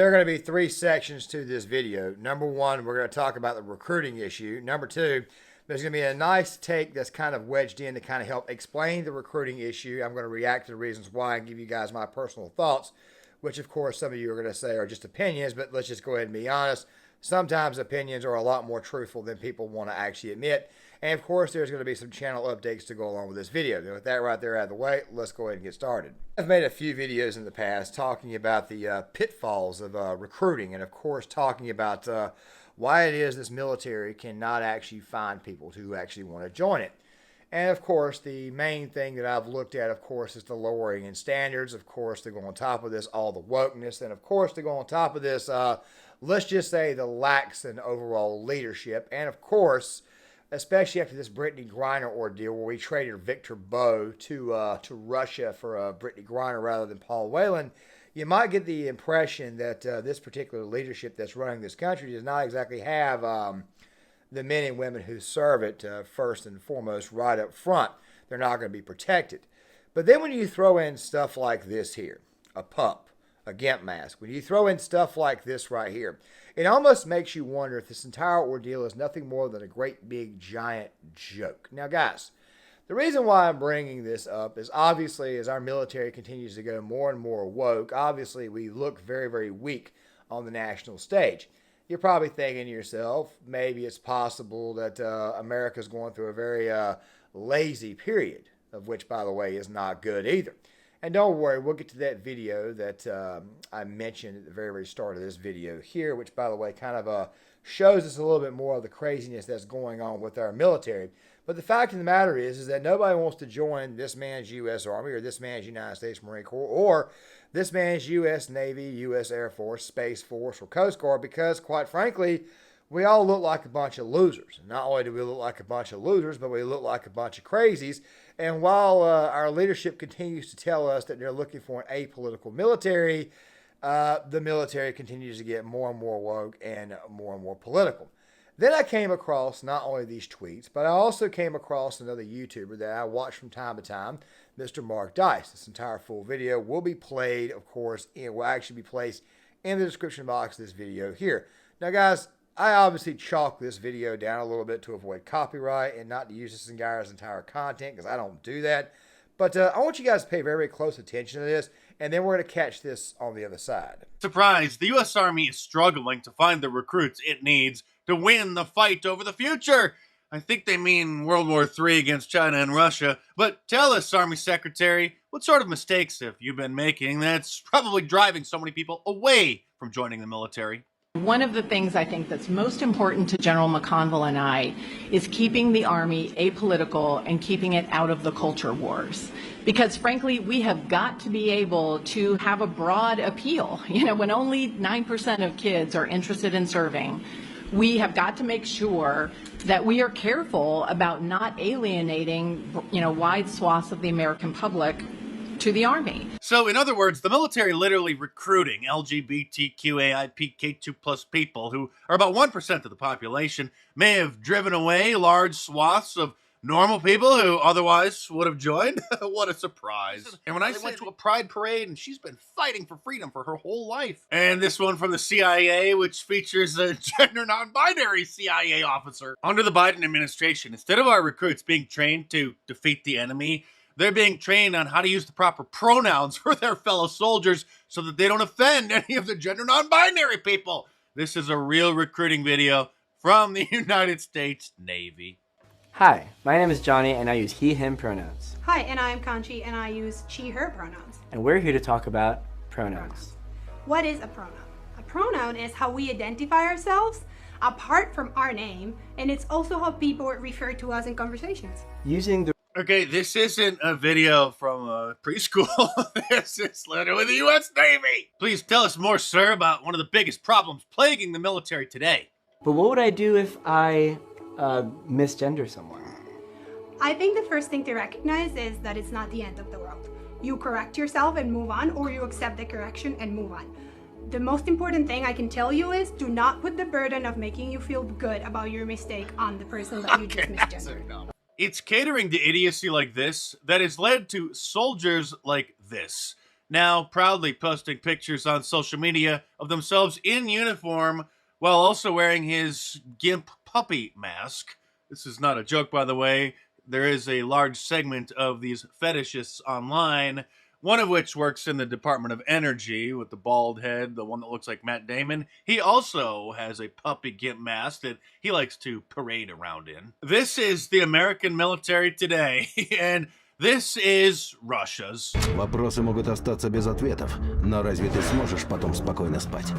There are going to be three sections to this video. Number one, we're going to talk about the recruiting issue. Number two, there's going to be a nice take that's kind of wedged in to kind of help explain the recruiting issue. I'm going to react to the reasons why and give you guys my personal thoughts, which of course some of you are going to say are just opinions, but let's just go ahead and be honest. Sometimes opinions are a lot more truthful than people want to actually admit. And of course, there's going to be some channel updates to go along with this video. Now, with that right there out of the way, let's go ahead and get started. I've made a few videos in the past talking about the pitfalls of recruiting, and of course talking about why it is this military cannot actually find people who actually want to join it. And of course, the main thing that I've looked at, of course, is the lowering in standards. Of course, to go on top of this, all the wokeness. And of course, to go on top of this, let's just say the lax in overall leadership. And of course, especially after this Brittany Griner ordeal where we traded Victor Bowe to Russia for Brittany Griner rather than Paul Whelan, you might get the impression that this particular leadership that's running this country does not exactly have the men and women who serve it first and foremost right up front. They're not going to be protected. But then when you throw in stuff like this here, a pup, a GIMP mask, when you throw in stuff like this right here, it almost makes you wonder if this entire ordeal is nothing more than a great big giant joke. Now guys, the reason why I'm bringing this up is obviously as our military continues to go more and more woke, obviously we look very, very weak on the national stage. You're probably thinking to yourself, maybe it's possible that America's going through a very lazy period, of which, by the way, is not good either. And don't worry, we'll get to that video that I mentioned at the very, very start of this video here, which, by the way, kind of shows us a little bit more of the craziness that's going on with our military. But the fact of the matter is that nobody wants to join this man's U.S. Army or this man's United States Marine Corps or this man's U.S. Navy, U.S. Air Force, Space Force, or Coast Guard because, quite frankly, we all look like a bunch of losers. Not only do we look like a bunch of losers, but we look like a bunch of crazies. And while our leadership continues to tell us that they're looking for an apolitical military, the military continues to get more and more woke and more political. Then I came across not only these tweets, but I also came across another YouTuber that I watch from time to time, Mr. Mark Dice. This entire full video will be played, of course, and will actually be placed in the description box of this video here. Now, guys, I obviously chalk this video down a little bit to avoid copyright and not to use this guy's entire content because I don't do that. But I want you guys to pay very, very close attention to this, and then we're going to catch this on the other side. Surprise! The U.S. Army is struggling to find the recruits it needs to win the fight over the future. I think they mean World War III against China and Russia. But tell us, Army Secretary, what sort of mistakes have you been making that's probably driving so many people away from joining the military? One of the things I think that's most important to General McConville and I is keeping the Army apolitical and keeping it out of the culture wars. Because frankly, we have got to be able to have a broad appeal. You know, when only 9% of kids are interested in serving, we have got to make sure that we are careful about not alienating, wide swaths of the American public to the Army. So, in other words, the military literally recruiting LGBTQAIPK2+ people who are about 1% of the population may have driven away large swaths of normal people who otherwise would have joined. What a surprise. And when I went to a pride parade and she's been fighting for freedom for her whole life. And this one from the CIA, which features a gender non-binary CIA officer. Under the Biden administration, instead of our recruits being trained to defeat the enemy, they're being trained on how to use the proper pronouns for their fellow soldiers so that they don't offend any of the gender non-binary people. This is a real recruiting video from the United States Navy. Hi, my name is Johnny and I use he, him pronouns. Hi, and I'm Kanchi and I use she, her pronouns. And we're here to talk about pronouns. What is a pronoun? A pronoun is how we identify ourselves apart from our name, and it's also how people refer to us in conversations. Okay, this isn't a video from preschool. This is literally the U.S. Navy. Please tell us more, sir, about one of the biggest problems plaguing the military today. But what would I do if I misgender someone? I think the first thing to recognize is that it's not the end of the world. You correct yourself and move on, or you accept the correction and move on. The most important thing I can tell you is do not put the burden of making you feel good about your mistake on the person that you just misgendered. It's catering to idiocy like this that has led to soldiers like this. now proudly posting pictures on social media of themselves in uniform while also wearing his gimp puppy mask. This is not a joke, by the way. There is a large segment of these fetishists online, one of which works in the Department of Energy with the bald head, the one that looks like Matt Damon. He also has a puppy gimp mask that he likes to parade around in. This is the American military today, and this is Russia's. Вопросы могут остаться без ответов, но разве ты сможешь потом спокойно спать?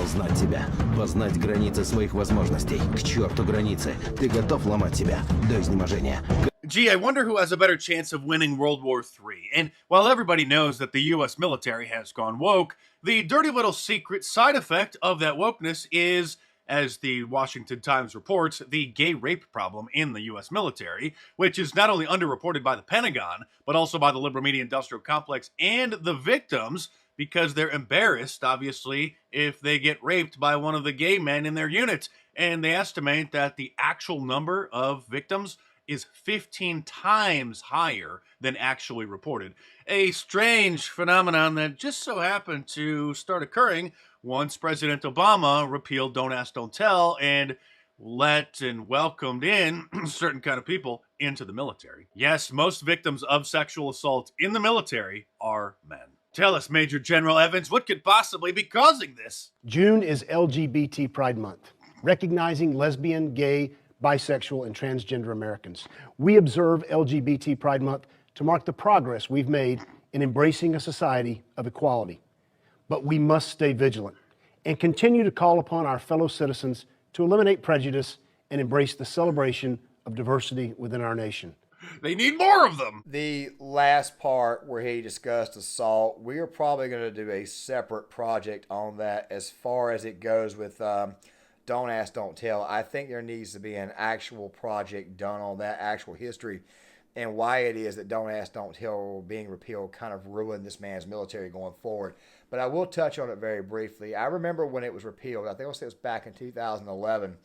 Узнать себя, познать границы своих возможностей. К черту границы. Ты готов ломать себя до изнеможения. Gee, I wonder who has a better chance of winning World War III. And while everybody knows that the U.S. military has gone woke, the dirty little secret side effect of that wokeness is, as the Washington Times reports, the gay rape problem in the U.S. military, which is not only underreported by the Pentagon, but also by the liberal media industrial complex and the victims, because they're embarrassed, obviously, if they get raped by one of the gay men in their unit. And they estimate that the actual number of victims is 15 times higher than actually reported. A strange phenomenon that just so happened to start occurring once President Obama repealed Don't Ask, Don't Tell and let and welcomed in certain kind of people into the military. Yes, most victims of sexual assault in the military are men. Tell us, Major General Evans, what could possibly be causing this? June is LGBT Pride Month, recognizing lesbian, gay, bisexual, and transgender Americans. We observe LGBT Pride Month to mark the progress we've made in embracing a society of equality. But we must stay vigilant and continue to call upon our fellow citizens to eliminate prejudice and embrace the celebration of diversity within our nation. They need more of them. The last part where he discussed assault, we are probably going to do a separate project on that as far as it goes with Don't Ask, Don't Tell. I think there needs to be an actual project done on that actual history and why it is that Don't Ask, Don't Tell being repealed kind of ruined this man's military going forward. But I will touch on it very briefly. I remember when it was repealed, I think it was back in 2011,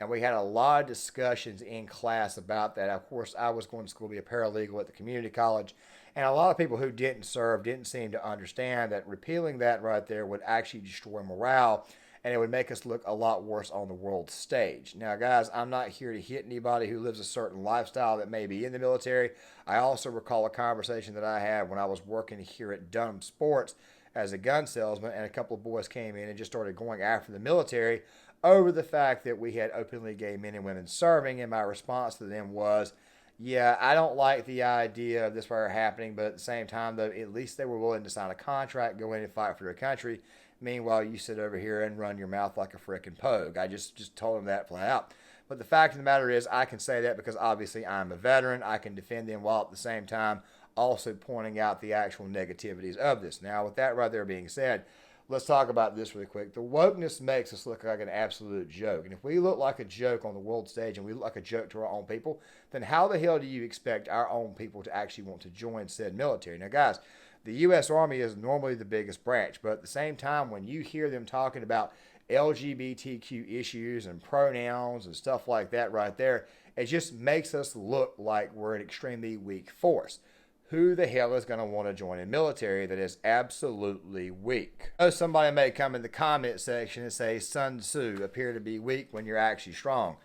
and we had a lot of discussions in class about that. Of course, I was going to school to be a paralegal at the community college, and a lot of people who didn't serve didn't seem to understand that repealing that right there would actually destroy morale, and it would make us look a lot worse on the world stage. Now, guys, I'm not here to hit anybody who lives a certain lifestyle that may be in the military. I also recall a conversation that I had when I was working here at Dunham Sports as a gun salesman, and a couple of boys came in and just started going after the military over the fact that we had openly gay men and women serving, and my response to them was, yeah, I don't like the idea of this fire happening, but at the same time, though, at least they were willing to sign a contract, go in and fight for their country. Meanwhile, you sit over here and run your mouth like a frickin' pogue. I just told them that flat out. But the fact of the matter is, I can say that because obviously I'm a veteran. I can defend them while at the same time also pointing out the actual negativities of this. Now, with that right there being said, let's talk about this really quick. The wokeness makes us look like an absolute joke. And if we look like a joke on the world stage and we look like a joke to our own people, then how the hell do you expect our own people to actually want to join said military? Now, guys, the U.S. Army is normally the biggest branch, but at the same time, when you hear them talking about LGBTQ issues and pronouns and stuff like that right there, it just makes us look like we're an extremely weak force. Who the hell is going to want to join a military that is absolutely weak? I know somebody may come in the comment section and say Sun Tzu appear to be weak when you're actually strong.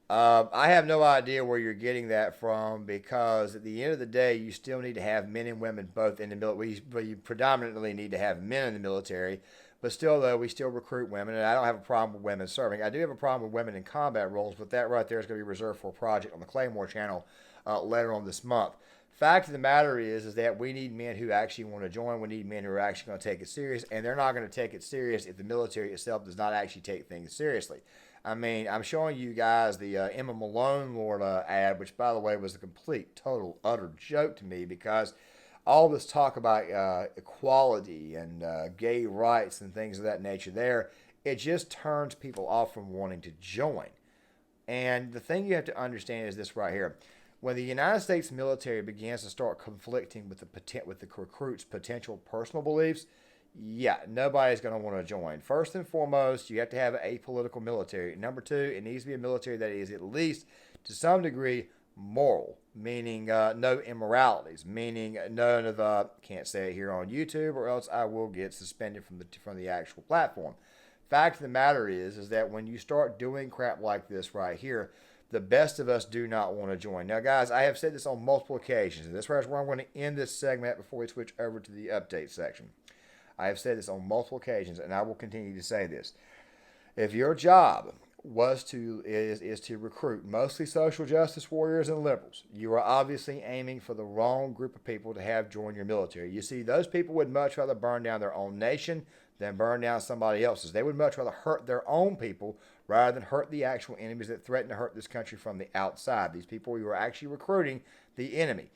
I have no idea where you're getting that from, because at the end of the day, you still need to have men and women both in the military. We predominantly need to have men in the military, but still, though, we still recruit women, and I don't have a problem with women serving. I do have a problem with women in combat roles, but that right there is going to be reserved for a project on the Claymore channel later on this month. Fact of the matter is that we need men who actually want to join. We need men who are actually going to take it serious, and they're not going to take it serious if the military itself does not actually take things seriously. I mean, I'm showing you guys the Emma Malone Lord ad, which, by the way, was a complete, total, utter joke to me, because all this talk about equality and gay rights and things of that nature there, it just turns people off from wanting to join. And the thing you have to understand is this right here. When the United States military begins to start conflicting with the recruits' potential personal beliefs, yeah, nobody's going to want to join. First and foremost, you have to have an apolitical military. Number two, it needs to be a military that is at least, to some degree, moral, meaning no immoralities, meaning none of can't say it here on YouTube or else I will get suspended from the actual platform. Fact of the matter is that when you start doing crap like this right here, the best of us do not want to join. Now, guys, I have said this on multiple occasions, and this is where I'm going to end this segment before we switch over to the update section. I have said this on multiple occasions, and I will continue to say this. If your job is to recruit mostly social justice warriors and liberals, you are obviously aiming for the wrong group of people to have join your military. You see, those people would much rather burn down their own nation than burn down somebody else's. They would much rather hurt their own people rather than hurt the actual enemies that threaten to hurt this country from the outside. These people you are actually recruiting the enemy.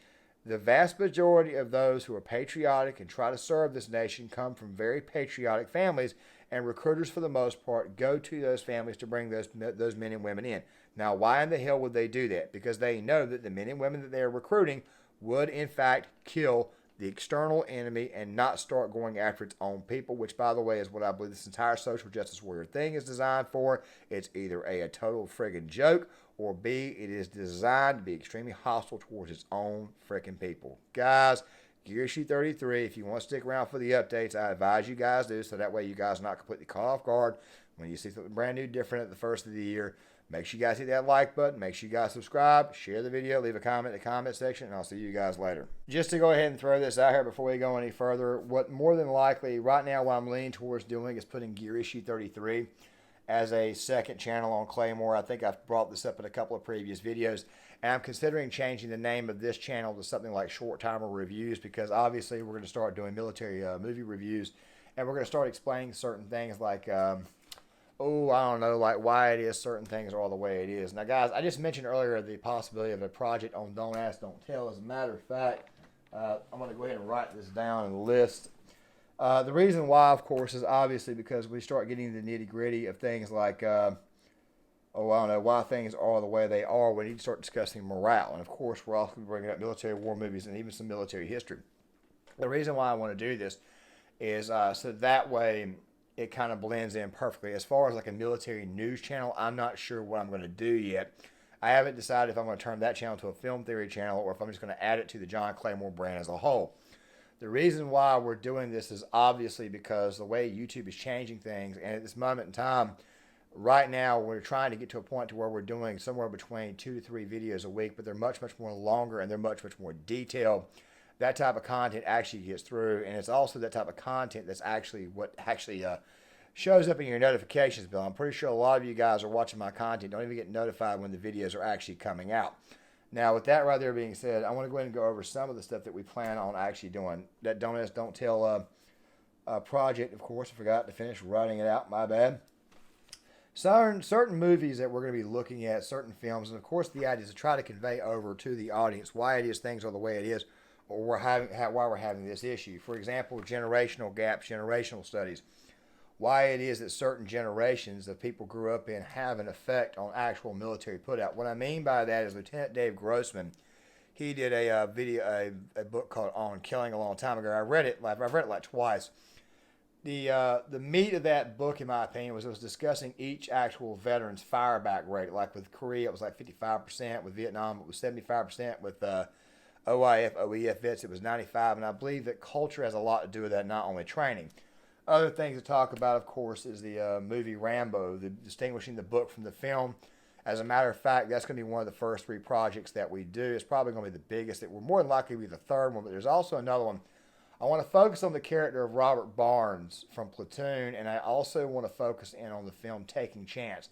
The vast majority of those who are patriotic and try to serve this nation come from very patriotic families, and recruiters, for the most part, go to those families to bring those men and women in. Now, why in the hell would they do that? Because they know that the men and women that they are recruiting would, in fact, kill the external enemy and not start going after its own people, which, by the way, is what I believe this entire social justice warrior thing is designed for. It's either a total friggin' joke, or B, it is designed to be extremely hostile towards its own frickin' people. Guys, Gear Issue 33, if you want to stick around for the updates, I advise you guys do, so that way you guys are not completely caught off guard when you see something brand new, different at the first of the year. Make sure you guys hit that like button. Make sure you guys subscribe, share the video, leave a comment in the comment section, and I'll see you guys later. Just to go ahead and throw this out here before we go any further, what more than likely, right now what I'm leaning towards doing is putting Gear Issue 33 as a second channel on Claymore. I think I've brought this up in a couple of previous videos, and I'm considering changing the name of this channel to something like Short Timer Reviews, because obviously we're going to start doing military movie reviews, and we're going to start explaining certain things like I don't know, like why it is certain things are all the way it is. Now, guys, I just mentioned earlier the possibility of a project on Don't Ask, Don't Tell. As a matter of fact, I'm going to go ahead and write this down and list. The reason why, of course, is obviously because we start getting the nitty-gritty of things like, I don't know, why things are the way they are. We need to start discussing morale. And, of course, we're also bringing up military war movies and even some military history. The reason why I want to do this is so that way it kind of blends in perfectly. As far as like a military news channel, I'm not sure what I'm going to do yet. I haven't decided if I'm going to turn that channel to a film theory channel or if I'm just going to add it to the John Claymore brand as a whole. The reason why we're doing this is obviously because the way YouTube is changing things, and at this moment in time, right now we're trying to get to a point to where we're doing somewhere between 2 to 3 videos a week, but they're much, much more longer and they're much, much more detailed. That type of content actually gets through, and it's also that type of content that's actually what actually shows up in your notifications bill. I'm pretty sure a lot of you guys are watching my content, don't even get notified when the videos are actually coming out. Now, with that right there being said, I want to go ahead and go over some of the stuff that we plan on actually doing. That Don't Ask, Don't Tell project, of course, I forgot to finish writing it out, my bad. Certain movies that we're going to be looking at, certain films, and of course the idea is to try to convey over to the audience why it is things are the way it is, or why we're having this issue. For example, generational gaps, generational studies. Why it is that certain generations that people grew up in have an effect on actual military put-out. What I mean by that is Lieutenant Dave Grossman, he did a book called On Killing a long time ago. I've read it like twice. The meat of that book, in my opinion, was it was discussing each actual veteran's fireback rate. Like with Korea, it was like 55%. With Vietnam, it was 75%. With OIF, OEF vets, it was 95%. And I believe that culture has a lot to do with that, not only training. Other things to talk about, of course, is the movie Rambo, distinguishing the book from the film. As a matter of fact, that's going to be one of the first 3 projects that we do. It's probably going to be the biggest. It will more than likely be the third one, but there's also another one. I want to focus on the character of Robert Barnes from Platoon, and I also want to focus in on the film Taking Chance.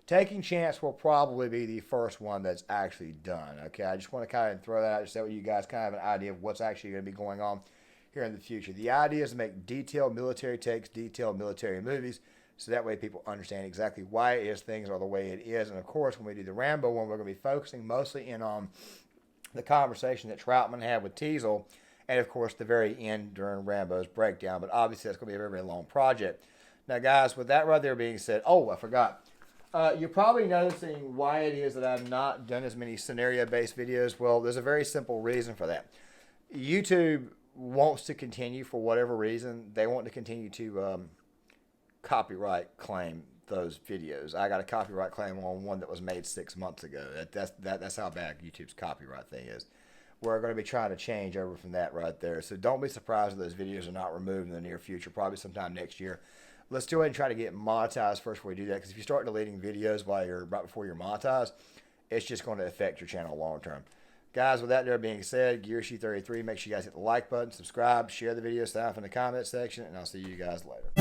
Taking Chance will probably be the first one that's actually done. Okay, I just want to kind of throw that out just so you guys kind of have an idea of what's actually going to be going on here in the future. The idea is to make detailed military takes, detailed military movies, so that way people understand exactly why it is things are the way it is. And of course, when we do the Rambo one, we're going to be focusing mostly in on the conversation that Troutman had with Teasel, and of course the very end during Rambo's breakdown. But obviously that's going to be a very, very long project. Now guys, with that right there being said, I forgot. You're probably noticing why it is that I've not done as many scenario-based videos. Well, there's a very simple reason for that. YouTube wants to continue, for whatever reason, they want to continue to copyright claim those videos. I got a copyright claim on one that was made 6 months ago. That's how bad YouTube's copyright thing is. We're going to be trying to change over from that right there. So don't be surprised if those videos are not removed in the near future, probably sometime next year. Let's do it and try to get monetized first before we do that, because if you start deleting videos right before you're monetized, it's just going to affect your channel long term. Guys, with that there being said, GearShoe33, make sure you guys hit the like button, subscribe, share the video, sign up in the comment section, and I'll see you guys later.